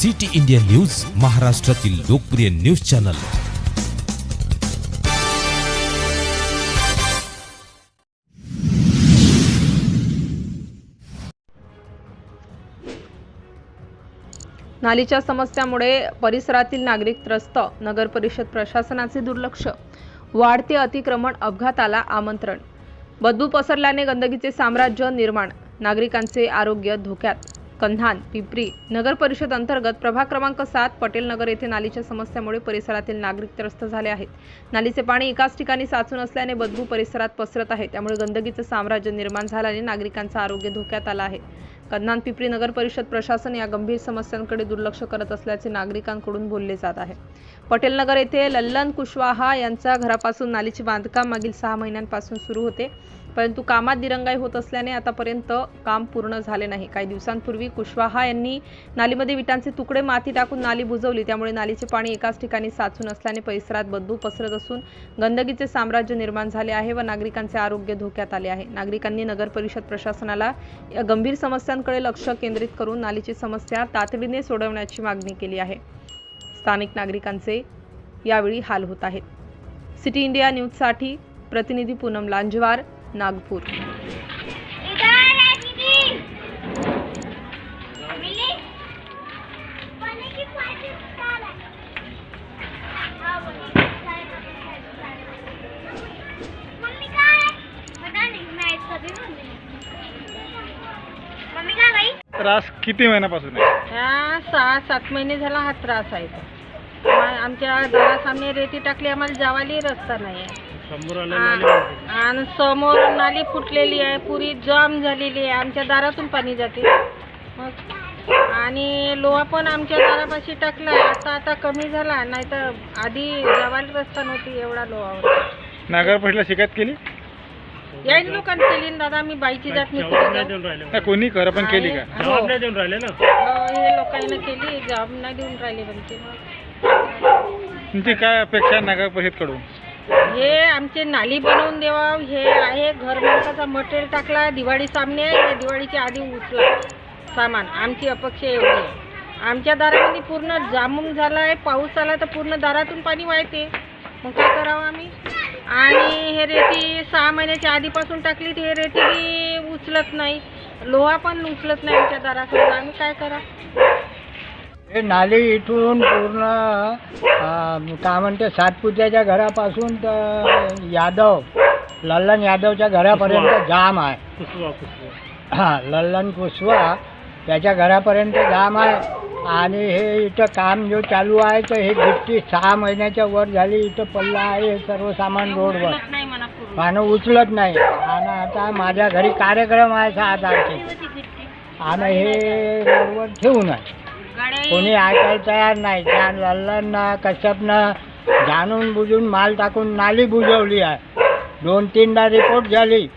City India news, महाराष्ट्रातील लोकप्रिय news channel. नालीच्या समस्यामुळे परिसरातील नागरिक त्रस्त, नगर परिषद प्रशासनाचे दुर्लक्ष, वाढते अतिक्रमण, अपघाताला आमंत्रण, बदबू पसरल्याने गंदगीचे साम्राज्य निर्माण, नागरिकांचे आरोग्य धोक्यात। कन्हान पिंपरी नगर परिषद अंतर्गत प्रभाग क्रमांक 7 पटेल नगर येथे नालीच्या समस्यामुळे परिसरातील नागरिक त्रस्त झाले आहेत। नालीचे पाणी एकाच ठिकाणी साचून असल्याने बदबू परिसरात पसरत आहे, त्यामुळे गंदगीचे साम्राज्य निर्माण झाल्याने नागरिकांचे आरोग्य धोक्यात आले आहे। कन्हान पिंपरी नगर परिषद प्रशासन या गंभीर समस्यांकडे दुर्लक्ष करत असल्याचे नागरिकांकडून बोलले जात आहे। पटेल नगर येथे लल्लन कुशवाहा यांच्या घरापासून नालीचे बांधकाम मागील 6 महिन्यांपासून सुरू होते, परंतु कामात दिरंगाई होत असल्याने आतापर्यंत काम पूर्ण झाले नाही। काही दिवसांपूर्वी कुशवाहा यांनी नालीमध्ये विटांचे तुकडे, माती टाकून नाली बुजवली, त्यामुळे नालीचे पाणी एकाच ठिकाणी साचून असल्याने परिसरात बदबू पसरत असून गंदगीचे साम्राज्य निर्माण झाले आहे व नागरिकांचे आरोग्य धोक्यात आले आहे। नागरिकांनी नगर परिषद प्रशासनाला या गंभीर समस्यांकडे लक्ष केंद्रित करून नालीची समस्या तातडीने सोडवण्याची मागणी केली आहे। स्थानिक नागरिकांचे यावेळी हाल होत आहेत। सिटी इंडिया न्यूजसाठी प्रतिनिधी पूनम लांजवार, नागपूर। त्रास किती महिन्यापासून आहे? ह्या 6-7 महिने झाला हा त्रास आहे। आमच्या दारासामने रेती टाकली, आम्हाला जावाली रस्ता नाही आहे। आणि समोर नाली फुटलेली आहे, पुरी जाम झालेली आहे, आमच्या दारातून पाणी जाते। आणि लोहा पण आमच्या दारापाशी टाकला, आता कमी झाला, नाही तर आधी जावाली रस्ता नव्हती एवढा लोहावर। नगर परिषदेला शिकायत केली? याच लोकांनी केली ना दादा, मी बाईची जात नाही। कोणी खरं पण केली का? जबाब नाही देऊन राहिले ना, हे लोकांनी केली, जबाब नाही देऊन राहिले बनते। तुमची काय अपेक्षा आहे नगर परिषद कडून? हे आमचे नाली बनवून द्यावा, हे आहे घर मालकाचा मटेरियल टाकला, दिवाळी सामने आहे, दिवाळीच्या आधी उचला सामान, आमची अपेक्षा एवढी आहे। आमच्या दारामध्ये पूर्ण जामून झाला आहे, पाऊस आला तर पूर्ण दारातून पाणी वाहते, मग काय करावं आम्ही? आणि हे रेती 6 महिन्याच्या आधीपासून टाकली, हे रेती बी उचलत नाही, लोहा पण उचलत नाही आमच्या दारातून, आम्ही काय करा? हे नाली इथून पूर्ण काय म्हणते सातपुत्याच्या घरापासून तर लल्लन यादवच्या घरापर्यंत जाम आहे। लल्लन कुशवा त्याच्या घरापर्यंत जाम आहे। आणि हे इथं काम जो चालू आहे तर हे गिट्टी 6 महिन्याच्या वर झाली, इथं पडला आहे, हे सर्व सामान रोडवर, पानं उचलत नाही। आणि आता माझ्या घरी कार्यक्रम आहे 6 तारखेला, आणि हे रोडवर ठेवून आहे, कोणी ऐकायला तयार नाही। त्या लल्लन कश्यपनं जाणून बुजून माल टाकून नाली बुजवली आहे। 2-3दा रिपोर्ट झाली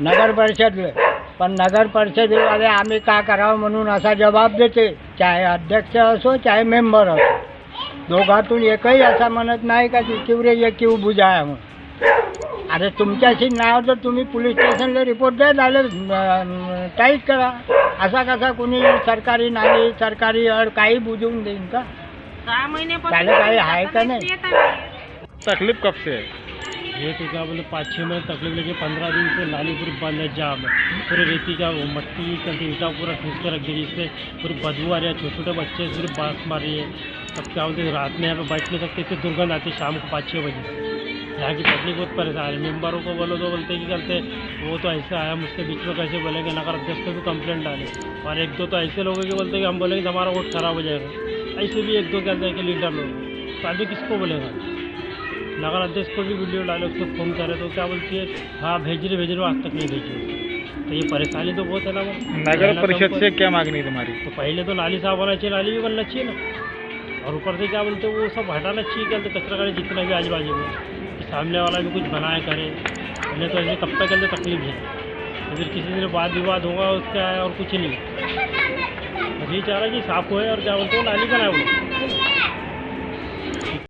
नगर परिषदले, पण नगर परिषदेवाले आम्ही का करावं म्हणून असा जबाब देते, चाहे अध्यक्ष असो चाहे मेंबर असो, दोघातून एकही असा म्हणत नाही का किवरे ये किव बुजाया म्हणून। अरे तुमच्याशी नाव तर तुम्ही पोलीस स्टेशनला रिपोर्ट द्या, झालं टाईट करा। असा कसा कोणी सरकारी नाली, सरकारी अड काही बुजवून देईन का? 6 महिन्यापासून त्याला काही आहे का नाही? तकलीफ कब से है? ये तो क्या बोले 5-6 महीने तकलीफ लगी, 15 दिन से नाली पूरी बंद है, जाम है, पूरे रेती का वो मट्टी चलती, ईटा पूरा ठूस के रख दी, जिससे पूरी बदबू आ रही है, छोटे छोटे बच्चे पूरी बांस मार रही है। तब क्या बोलते रात में यहाँ पे बैठ नहीं सकते, इतनी दुर्गंध आती शाम को 5-6 बजे। यहाँ की पब्लिक बहुत परेशान है। मेम्बरों को बोलो तो बोलते कि करते वो तो ऐसे आया, मुझके बीच में कैसे बोलेंगे, नगर अध्यक्ष को भी कंप्लेंट डाले। और 1-2 तो ऐसे लोगों के बोलते कि हम बोलेंगे हमारा वोट खराब हो जाएगा, ऐसे भी 1-2 कहते हैं कि लीडर लोग, तो आदमी किसको बोलेगा? नगर अध्यक्ष को भी वीडियो डाले, उसको फ़ोन करे तो क्या बोलती है, हाँ भेज रहे आज तक नहीं भेजे। तो ये परेशानी तो बहुत है ना। नगर परिषद से क्या मांगनी है तुम्हारी? तो पहले तो नाली साफ होना चाहिए, नाली भी बनना चाहिए ना, और ऊपर से क्या बोलते वो सब हटाना चाहिए, क्या बोलते कचरा गाड़ी जितना भी आजू बाजू में, सामने वाला भी कुछ बनाया करे, पहले तो ऐसे कब तक के अंदर तकलीफ है, तो फिर किसी दिन वाद विवाद होगा उसका है और कुछ नहीं। अभी चाह रहा है कि साफ होए और क्या बोलते हैं नाली बनाए वो।